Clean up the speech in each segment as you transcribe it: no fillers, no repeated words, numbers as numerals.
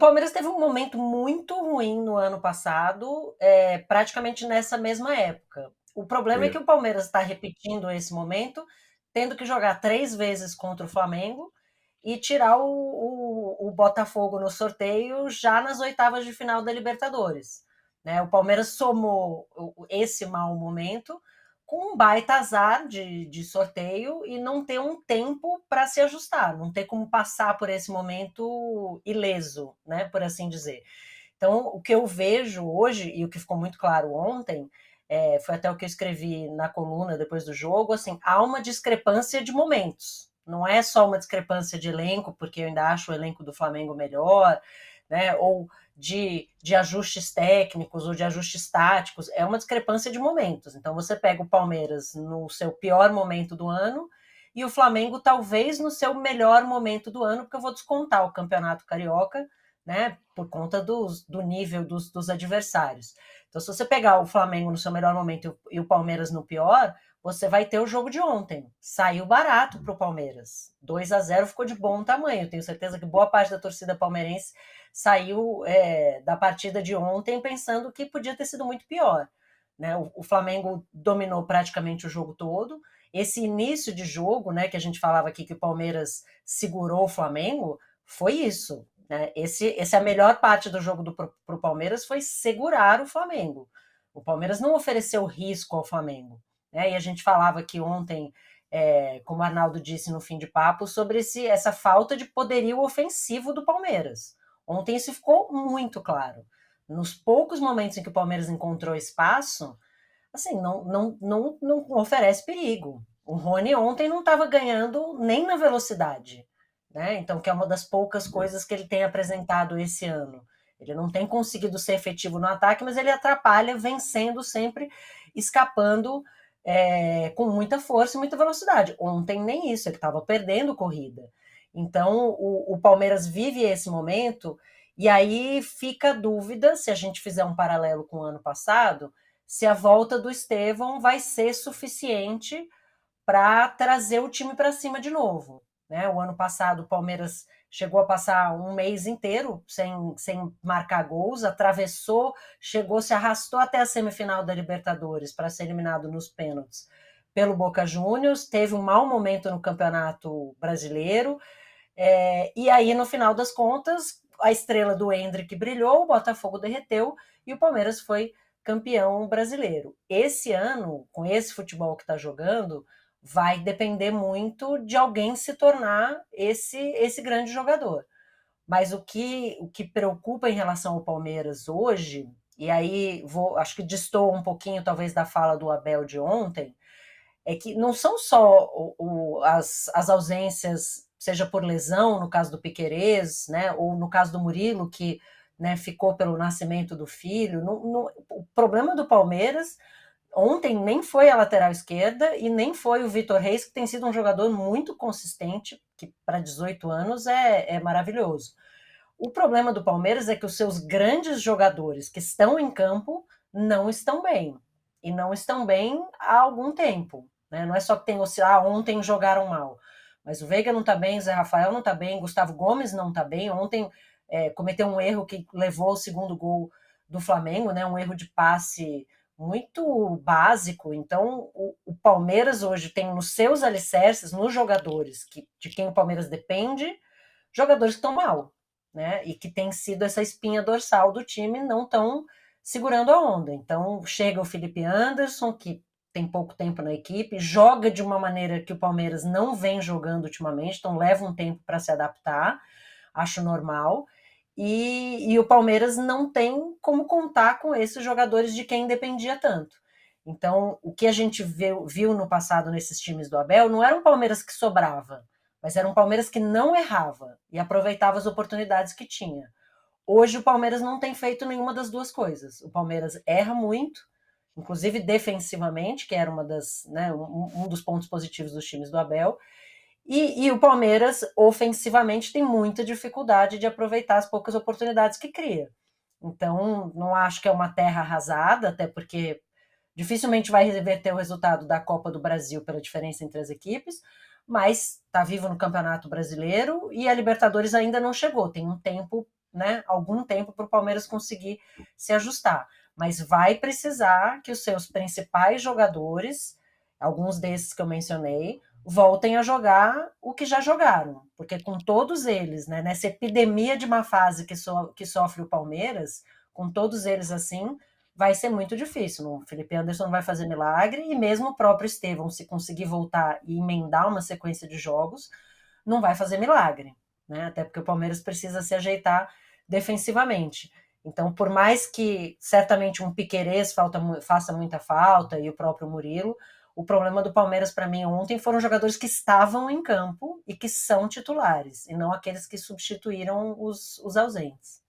Palmeiras teve um momento muito ruim no ano passado, praticamente nessa mesma época. O problema é que É, o Palmeiras está repetindo esse momento, tendo que jogar 3 vezes contra o Flamengo e tirar o Botafogo no sorteio já nas oitavas de final da Libertadores. Né? O Palmeiras somou esse mau momento com um baita azar de sorteio e não ter um tempo para se ajustar, não ter como passar por esse momento ileso, né, por assim dizer. Então, o que eu vejo hoje, e o que ficou muito claro ontem, foi até o que eu escrevi na coluna depois do jogo, assim, há uma discrepância de momentos. Não é só uma discrepância de elenco, porque eu ainda acho o elenco do Flamengo melhor, né? Ou de ajustes técnicos ou de ajustes táticos, é uma discrepância de momentos. Então você pega o Palmeiras no seu pior momento do ano e o Flamengo talvez no seu melhor momento do ano, porque eu vou descontar o Campeonato Carioca, né, por conta do nível dos adversários. Então, se você pegar o Flamengo no seu melhor momento e o Palmeiras no pior, você vai ter o jogo de ontem. Saiu barato para o Palmeiras. 2-0 ficou de bom tamanho. Tenho certeza que boa parte da torcida palmeirense saiu da partida de ontem pensando que podia ter sido muito pior. Né? O Flamengo dominou praticamente o jogo todo. Esse início de jogo, né, que a gente falava aqui que o Palmeiras segurou o Flamengo, foi isso. Né? Essa é a melhor parte do jogo para o Palmeiras, foi segurar o Flamengo. O Palmeiras não ofereceu risco ao Flamengo. Né? E a gente falava aqui ontem, como o Arnaldo disse no fim de papo, sobre essa falta de poderio ofensivo do Palmeiras. Ontem isso ficou muito claro. Nos poucos momentos em que o Palmeiras encontrou espaço, assim, não oferece perigo. O Rony ontem não estava ganhando nem na velocidade, né? Então, que é uma das poucas coisas que ele tem apresentado esse ano. Ele não tem conseguido ser efetivo no ataque, mas ele atrapalha, vencendo sempre, escapando com muita força e muita velocidade. Ontem nem isso, ele estava perdendo corrida. Então, o Palmeiras vive esse momento, e aí fica a dúvida, se a gente fizer um paralelo com o ano passado, se a volta do Estevão vai ser suficiente para trazer o time para cima de novo. Né? O ano passado o Palmeiras chegou a passar um mês inteiro sem marcar gols, atravessou, chegou, se arrastou até a semifinal da Libertadores para ser eliminado nos pênaltis pelo Boca Juniors, teve um mau momento no Campeonato Brasileiro, e aí no final das contas a estrela do Endrick brilhou, o Botafogo derreteu e o Palmeiras foi campeão brasileiro. Esse ano, com esse futebol que está jogando, vai depender muito de alguém se tornar esse grande jogador. Mas o que preocupa em relação ao Palmeiras hoje, e aí acho que destoa um pouquinho talvez da fala do Abel de ontem, é que não são só as ausências, seja por lesão, no caso do Piquerez, né, ou no caso do Murilo, que, né, ficou pelo nascimento do filho. O problema do Palmeiras ontem nem foi a lateral esquerda e nem foi o Vitor Reis, que tem sido um jogador muito consistente, que para 18 anos é maravilhoso. O problema do Palmeiras é que os seus grandes jogadores que estão em campo não estão bem. E não estão bem há algum tempo. Né? Não é só que tem ontem jogaram mal. Mas o Veiga não está bem, o Zé Rafael não está bem, Gustavo Gomes não está bem. Ontem cometeu um erro que levou ao segundo gol do Flamengo, né? Um erro de passe muito básico. Então, o Palmeiras hoje tem nos seus alicerces, nos jogadores de quem o Palmeiras depende, jogadores que estão mal, né? E que tem sido essa espinha dorsal do time, não estão segurando a onda. Então, chega o Felipe Anderson, que tem pouco tempo na equipe, joga de uma maneira que o Palmeiras não vem jogando ultimamente, então leva um tempo para se adaptar, acho normal. E o Palmeiras não tem como contar com esses jogadores de quem dependia tanto. Então, o que a gente viu no passado nesses times do Abel não era um Palmeiras que sobrava, mas era um Palmeiras que não errava e aproveitava as oportunidades que tinha. Hoje o Palmeiras não tem feito nenhuma das duas coisas. O Palmeiras erra muito, inclusive defensivamente, que era um dos pontos positivos dos times do Abel, e o Palmeiras, ofensivamente, tem muita dificuldade de aproveitar as poucas oportunidades que cria. Então, não acho que é uma terra arrasada, até porque dificilmente vai reverter o resultado da Copa do Brasil pela diferença entre as equipes, mas está vivo no Campeonato Brasileiro e a Libertadores ainda não chegou. Tem um tempo né, algum tempo para o Palmeiras conseguir se ajustar. Mas vai precisar que os seus principais jogadores, alguns desses que eu mencionei, voltem a jogar o que já jogaram. Porque com todos eles, né, nessa epidemia de má fase que sofre o Palmeiras, com todos eles assim, vai ser muito difícil. O Felipe Anderson não vai fazer milagre, e mesmo o próprio Estevão, se conseguir voltar e emendar uma sequência de jogos, não vai fazer milagre, né? Até porque o Palmeiras precisa se ajeitar defensivamente. Então, por mais que certamente um Piquerez faça muita falta, e o próprio Murilo, o problema do Palmeiras para mim ontem foram jogadores que estavam em campo e que são titulares, e não aqueles que substituíram os ausentes.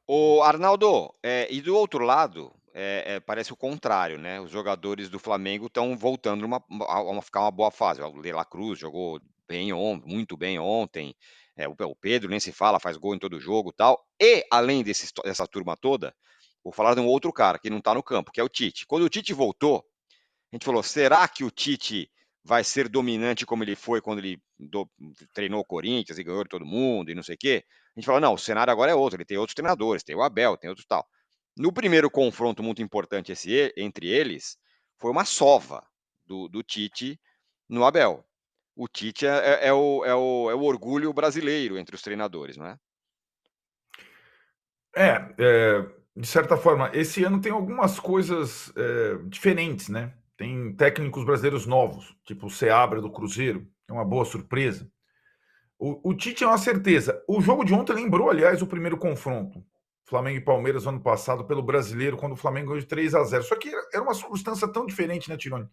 O Arnaldo, e do outro lado, parece o contrário, né? Os jogadores do Flamengo estão voltando a ficar uma boa fase. O De La Cruz jogou bem muito bem ontem. O Pedro nem se fala, faz gol em todo jogo, tal. E além dessa turma toda, vou falar de um outro cara que não está no campo, que é o Tite. Quando o Tite voltou, a gente falou: será que o Tite vai ser dominante como ele foi quando ele treinou o Corinthians e ganhou de todo mundo e não sei o quê? A gente falou: não, o cenário agora é outro, ele tem outros treinadores, tem o Abel, tem outros tal. No primeiro confronto muito importante entre eles, foi uma sova do Tite no Abel. O Tite é o orgulho brasileiro entre os treinadores, não é? De certa forma, esse ano tem algumas coisas diferentes, né? Tem técnicos brasileiros novos, tipo o Seabra do Cruzeiro, é uma boa surpresa. O Tite é uma certeza. O jogo de ontem lembrou, aliás, o primeiro confronto. Flamengo e Palmeiras ano passado pelo Brasileiro, quando o Flamengo ganhou de 3-0. Só que era uma circunstância tão diferente, né, Tironi?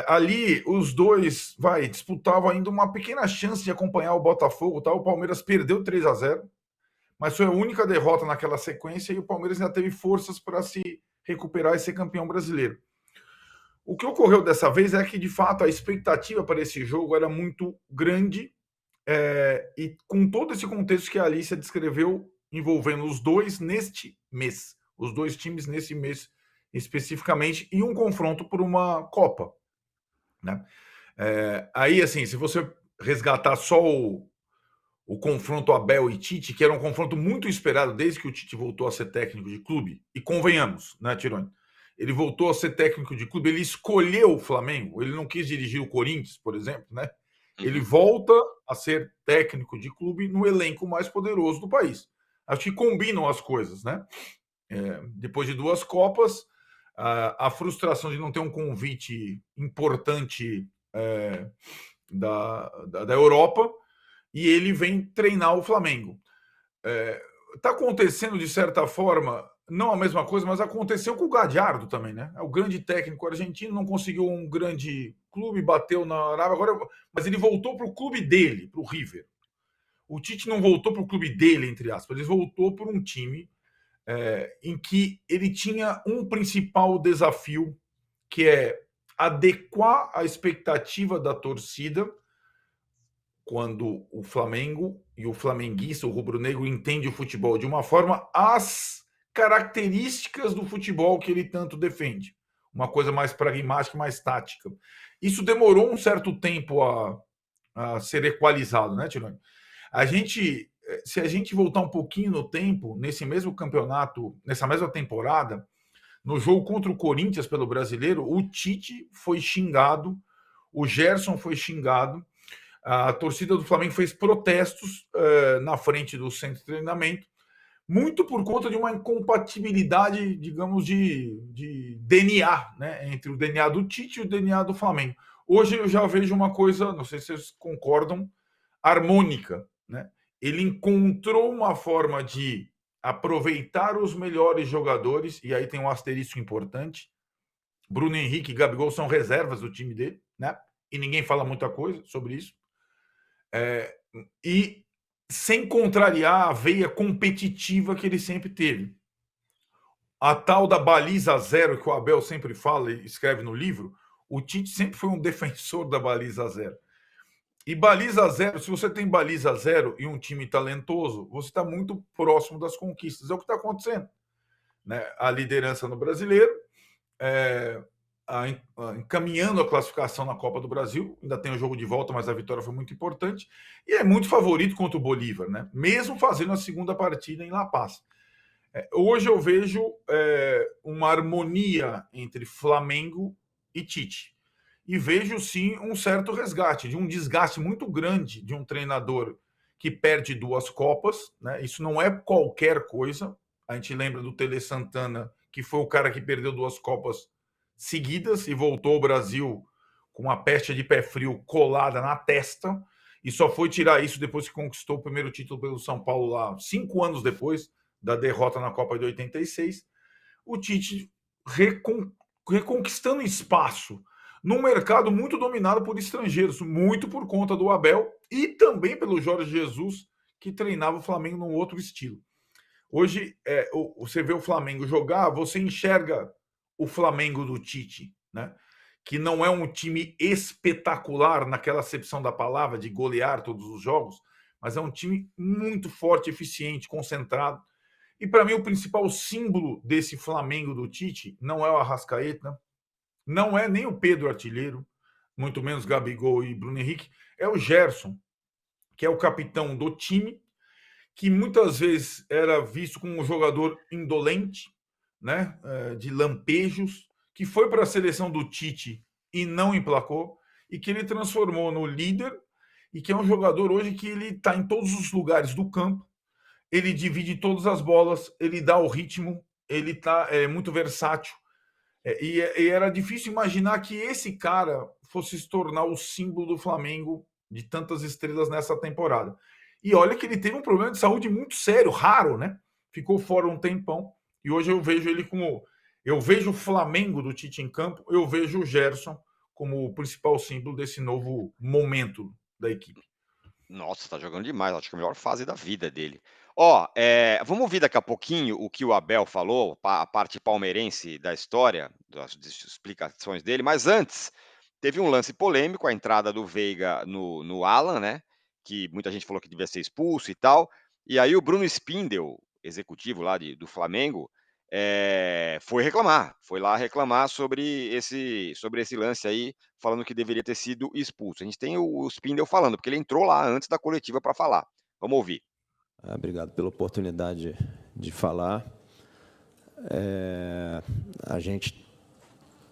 Ali, os dois disputavam ainda uma pequena chance de acompanhar o Botafogo. Tá? O Palmeiras perdeu 3-0, mas foi a única derrota naquela sequência e o Palmeiras ainda teve forças para se recuperar e ser campeão brasileiro. O que ocorreu dessa vez é que, de fato, a expectativa para esse jogo era muito grande, e com todo esse contexto que a Alicia descreveu, envolvendo os dois neste mês, os dois times nesse mês especificamente, e um confronto por uma Copa. Né? Aí, assim, se você resgatar só o confronto Abel e Tite, que era um confronto muito esperado desde que o Tite voltou a ser técnico de clube, e convenhamos, né, Tironi? Ele voltou a ser técnico de clube, ele escolheu o Flamengo, ele não quis dirigir o Corinthians, por exemplo, né? Ele volta a ser técnico de clube no elenco mais poderoso do país. Acho que combinam as coisas, né? Depois de 2 Copas, a frustração de não ter um convite importante da Europa, e ele vem treinar o Flamengo. Está acontecendo, de certa forma, não a mesma coisa, mas aconteceu com o Gadiardo também, né? É o grande técnico argentino, não conseguiu um grande clube, bateu na Arábia, agora, mas ele voltou para o clube dele, para o River. O Tite não voltou para o clube dele, entre aspas, ele voltou para um time em que ele tinha um principal desafio, que é adequar a expectativa da torcida quando o Flamengo e o flamenguista, o rubro-negro, entende o futebol de uma forma, as características do futebol que ele tanto defende. Uma coisa mais pragmática, mais tática. Isso demorou um certo tempo a ser equalizado, né, Tironi? Se a gente voltar um pouquinho no tempo, nesse mesmo campeonato, nessa mesma temporada, no jogo contra o Corinthians pelo Brasileiro, o Tite foi xingado, o Gerson foi xingado, a torcida do Flamengo fez protestos na frente do centro de treinamento, muito por conta de uma incompatibilidade, digamos, de DNA, né, entre o DNA do Tite e o DNA do Flamengo. Hoje eu já vejo uma coisa, não sei se vocês concordam, harmônica. Né? Ele encontrou uma forma de aproveitar os melhores jogadores, e aí tem um asterisco importante. Bruno Henrique e Gabigol são reservas do time dele, né? E ninguém fala muita coisa sobre isso. E sem contrariar a veia competitiva que ele sempre teve. A tal da baliza zero que o Abel sempre fala e escreve no livro, o Tite sempre foi um defensor da baliza zero. E baliza zero, se você tem baliza zero e um time talentoso, você está muito próximo das conquistas. É o que está acontecendo. Né? A liderança no Brasileiro, encaminhando a classificação na Copa do Brasil. Ainda tem o jogo de volta, mas a vitória foi muito importante. E é muito favorito contra o Bolívar, né? Mesmo fazendo a segunda partida em La Paz. Hoje eu vejo uma harmonia entre Flamengo e Tite. E vejo, sim, um certo resgate, de um desgaste muito grande de um treinador que perde 2 Copas, né? Isso não é qualquer coisa. A gente lembra do Tele Santana, que foi o cara que perdeu 2 Copas seguidas e voltou ao Brasil com uma peste de pé frio colada na testa, e só foi tirar isso depois que conquistou o primeiro título pelo São Paulo lá, 5 anos depois da derrota na Copa de 86. O Tite reconquistando espaço num mercado muito dominado por estrangeiros, muito por conta do Abel e também pelo Jorge Jesus, que treinava o Flamengo num outro estilo. Hoje, você vê o Flamengo jogar, você enxerga o Flamengo do Tite, né? Que não é um time espetacular naquela acepção da palavra, de golear todos os jogos, mas é um time muito forte, eficiente, concentrado. E para mim, o principal símbolo desse Flamengo do Tite não é o Arrascaeta, não é nem o Pedro Artilheiro, muito menos Gabigol e Bruno Henrique, é o Gerson, que é o capitão do time, que muitas vezes era visto como um jogador indolente, né, de lampejos, que foi para a seleção do Tite e não emplacou, e que ele transformou no líder, e que é um jogador hoje que ele está em todos os lugares do campo, ele divide todas as bolas, ele dá o ritmo, ele é muito versátil. E era difícil imaginar que esse cara fosse se tornar o símbolo do Flamengo de tantas estrelas nessa temporada. E olha que ele teve um problema de saúde muito sério, raro, né? Ficou fora um tempão. E hoje eu vejo ele como... Eu vejo o Flamengo do Tite em campo, eu vejo o Gerson como o principal símbolo desse novo momento da equipe. Nossa, tá jogando demais. Acho que é a melhor fase da vida dele. Vamos ouvir daqui a pouquinho o que o Abel falou, a parte palmeirense da história, das explicações dele. Mas antes, teve um lance polêmico, a entrada do Veiga no Alan, né? Que muita gente falou que devia ser expulso e tal. E aí o Bruno Spindel, executivo lá do Flamengo, foi lá reclamar sobre esse lance aí, falando que deveria ter sido expulso. A gente tem o Spindel falando, porque ele entrou lá antes da coletiva para falar. Vamos ouvir. Obrigado pela oportunidade de falar. A gente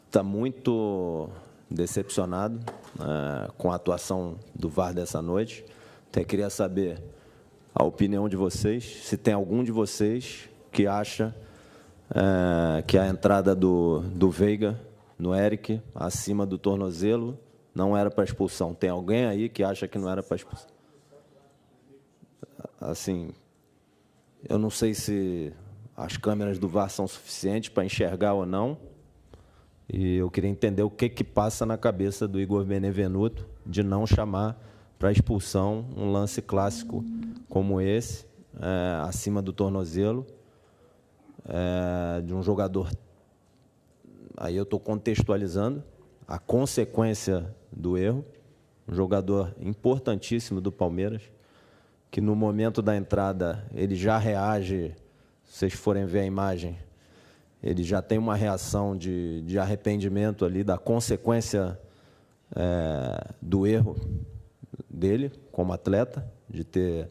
está muito decepcionado com a atuação do VAR dessa noite. Até queria saber a opinião de vocês, se tem algum de vocês que acha que a entrada do Veiga no Eric, acima do tornozelo, não era para expulsão. Tem alguém aí que acha que não era para expulsão? Assim, eu não sei se as câmeras do VAR são suficientes para enxergar ou não, e eu queria entender o que passa na cabeça do Igor Benevenuto de não chamar para expulsão um lance clássico como esse, acima do tornozelo, de um jogador. Aí eu estou contextualizando a consequência do erro, um jogador importantíssimo do Palmeiras, que no momento da entrada ele já reage, se vocês forem ver a imagem, ele já tem uma reação de arrependimento ali da consequência do erro dele como atleta, de ter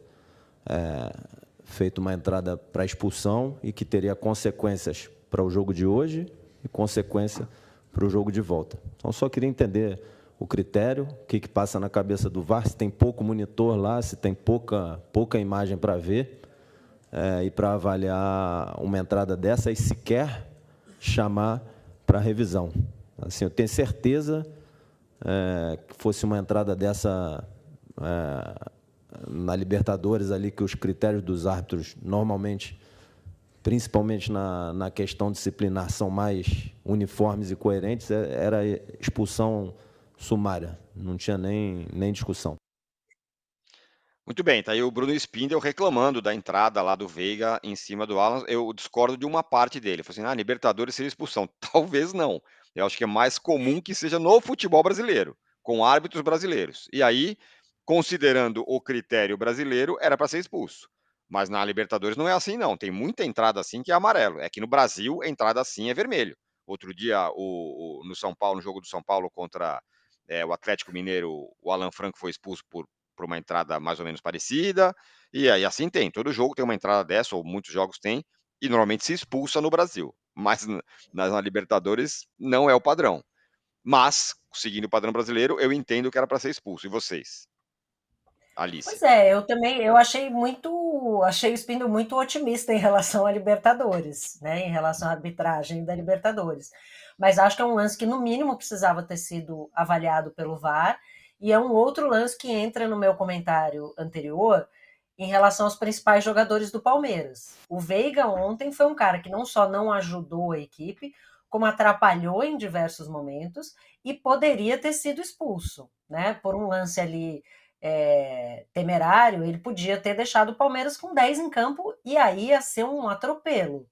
feito uma entrada para expulsão e que teria consequências para o jogo de hoje e consequência para o jogo de volta. Então, só queria entender o critério, o que passa na cabeça do VAR, se tem pouco monitor lá, se tem pouca imagem para ver, e para avaliar uma entrada dessa e sequer chamar para revisão. Assim, eu tenho certeza que fosse uma entrada dessa na Libertadores, ali, que os critérios dos árbitros normalmente, principalmente na questão disciplinar, são mais uniformes e coerentes, era expulsão sumária, não tinha nem discussão. Muito bem, tá aí o Bruno Spindel reclamando da entrada lá do Veiga em cima do Alan. Eu discordo de uma parte dele. Ele falou assim, Libertadores seria expulsão. Talvez não. Eu acho que é mais comum que seja no futebol brasileiro, com árbitros brasileiros. E aí, considerando o critério brasileiro, era para ser expulso. Mas na Libertadores não é assim, não. Tem muita entrada assim que é amarelo. É que no Brasil, a entrada assim é vermelho. Outro dia, no São Paulo, no jogo do São Paulo contra o Atlético Mineiro, o Alan Franco foi expulso por uma entrada mais ou menos parecida, e aí assim tem. Todo jogo tem uma entrada dessa, ou muitos jogos tem, e normalmente se expulsa no Brasil. Mas na Libertadores não é o padrão. Mas, seguindo o padrão brasileiro, eu entendo que era para ser expulso. E vocês, Pois Alice? é, eu também, eu achei o Spindle muito otimista em relação à Libertadores, né, em relação à arbitragem da Libertadores. Mas acho que é um lance que no mínimo precisava ter sido avaliado pelo VAR, e é um outro lance que entra no meu comentário anterior em relação aos principais jogadores do Palmeiras. O Veiga ontem foi um cara que não só não ajudou a equipe, como atrapalhou em diversos momentos e poderia ter sido expulso, né, por um lance ali temerário, ele podia ter deixado o Palmeiras com 10 em campo e aí ia ser um atropelo,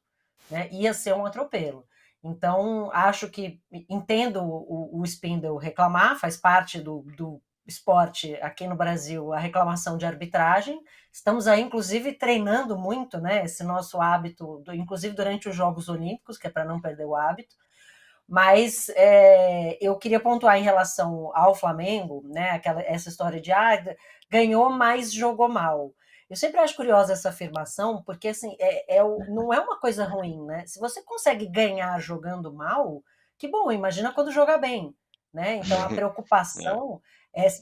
né? Ia ser um atropelo. Então, acho que entendo o Spindle reclamar, faz parte do esporte aqui no Brasil, a reclamação de arbitragem. Estamos aí, inclusive, treinando muito, né? Esse nosso hábito, inclusive durante os Jogos Olímpicos, que é para não perder o hábito. Mas eu queria pontuar em relação ao Flamengo, né? Essa história de ganhou, mas jogou mal. Eu sempre acho curiosa essa afirmação, porque assim, não é uma coisa ruim, né? Se você consegue ganhar jogando mal, que bom, imagina quando jogar bem, né? Então a preocupação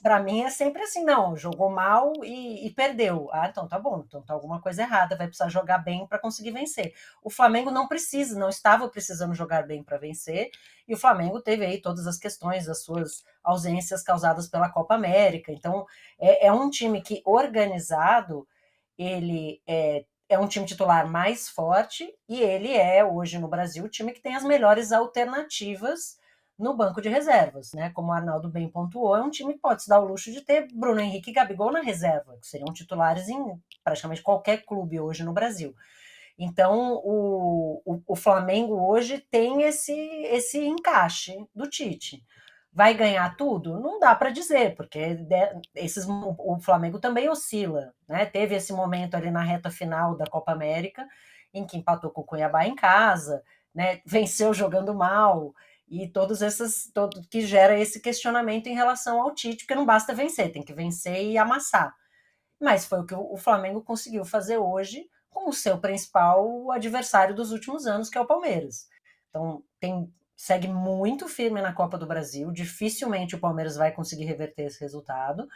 para mim é sempre assim, não, jogou mal e perdeu. Ah, então tá bom, então tá alguma coisa errada, vai precisar jogar bem para conseguir vencer. O Flamengo não estava precisando jogar bem para vencer, e o Flamengo teve aí todas as questões, as suas ausências causadas pela Copa América. Então, é um time que, organizado, ele é um time titular mais forte e ele é, hoje no Brasil, o time que tem as melhores alternativas no banco de reservas, né? Como o Arnaldo bem pontuou, é um time que pode se dar o luxo de ter Bruno Henrique e Gabigol na reserva, que seriam titulares em praticamente qualquer clube hoje no Brasil. Então, o Flamengo hoje tem esse encaixe do Tite. Vai ganhar tudo? Não dá para dizer, porque o Flamengo também oscila, né? Teve esse momento ali na reta final da Copa América, em que empatou com o Cuiabá em casa, né? Venceu jogando mal, e todo que gera esse questionamento em relação ao Tite, porque não basta vencer, tem que vencer e amassar. Mas foi o que o Flamengo conseguiu fazer hoje com o seu principal adversário dos últimos anos, que é o Palmeiras. Então, segue muito firme na Copa do Brasil, dificilmente o Palmeiras vai conseguir reverter esse resultado.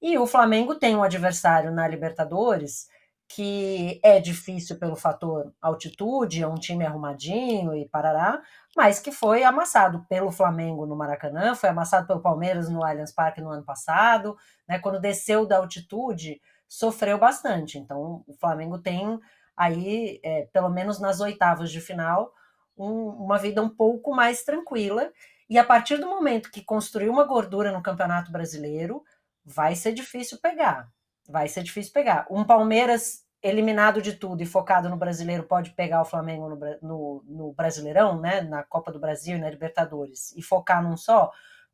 E o Flamengo tem um adversário na Libertadores que é difícil pelo fator altitude, é um time arrumadinho e parará, mas que foi amassado pelo Flamengo no Maracanã, foi amassado pelo Palmeiras no Allianz Parque no ano passado, né? Quando desceu da altitude, sofreu bastante. Então, o Flamengo tem aí, pelo menos nas oitavas de final, uma vida um pouco mais tranquila. E a partir do momento que construiu uma gordura no Campeonato Brasileiro, vai ser difícil pegar. Vai ser difícil pegar. Um Palmeiras eliminado de tudo e focado no brasileiro pode pegar o Flamengo no Brasileirão, né? Na Copa do Brasil e na Libertadores, e focar num só?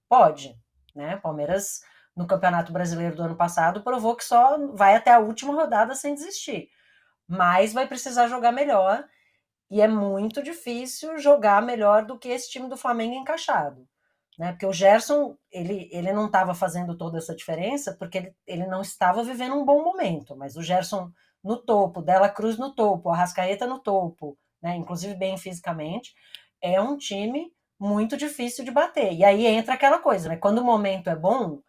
Pode, né? Palmeiras, no Campeonato Brasileiro do ano passado, provou que só vai até a última rodada sem desistir. Mas vai precisar jogar melhor, e é muito difícil jogar melhor do que esse time do Flamengo encaixado. Né? Porque o Gerson, ele não estava fazendo toda essa diferença porque ele não estava vivendo um bom momento, mas o Gerson no topo, Dela Cruz no topo, Arrascaeta no topo, né? Inclusive bem fisicamente, é um time muito difícil de bater. E aí entra aquela coisa, né? Quando o momento é bom,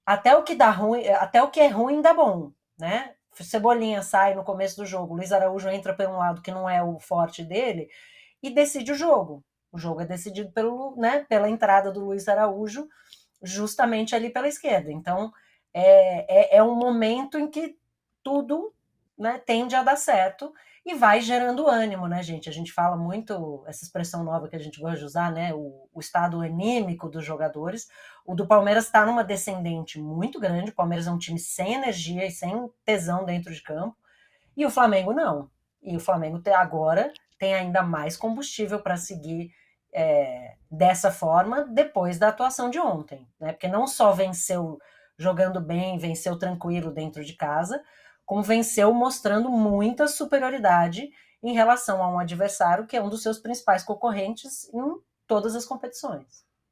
até o que dá ruim, até o que é ruim dá bom, né? Cebolinha sai no começo do jogo, Luiz Araújo entra por um lado que não é o forte dele e decide o jogo. O jogo é decidido pela entrada do Luiz Araújo, justamente ali pela esquerda. Então, é um momento em que tudo, né, tende a dar certo e vai gerando ânimo, né, gente? A gente fala muito, essa expressão nova que a gente gosta de usar, né, o estado anímico dos jogadores. O do Palmeiras está numa descendente muito grande. O Palmeiras é um time sem energia e sem tesão dentro de campo. E o Flamengo não. E o Flamengo agora tem ainda mais combustível para seguir dessa forma depois da atuação de ontem, né? Porque não só venceu jogando bem, venceu tranquilo dentro de casa, como venceu mostrando muita superioridade em relação a um adversário que é um dos seus principais concorrentes em todas as competições.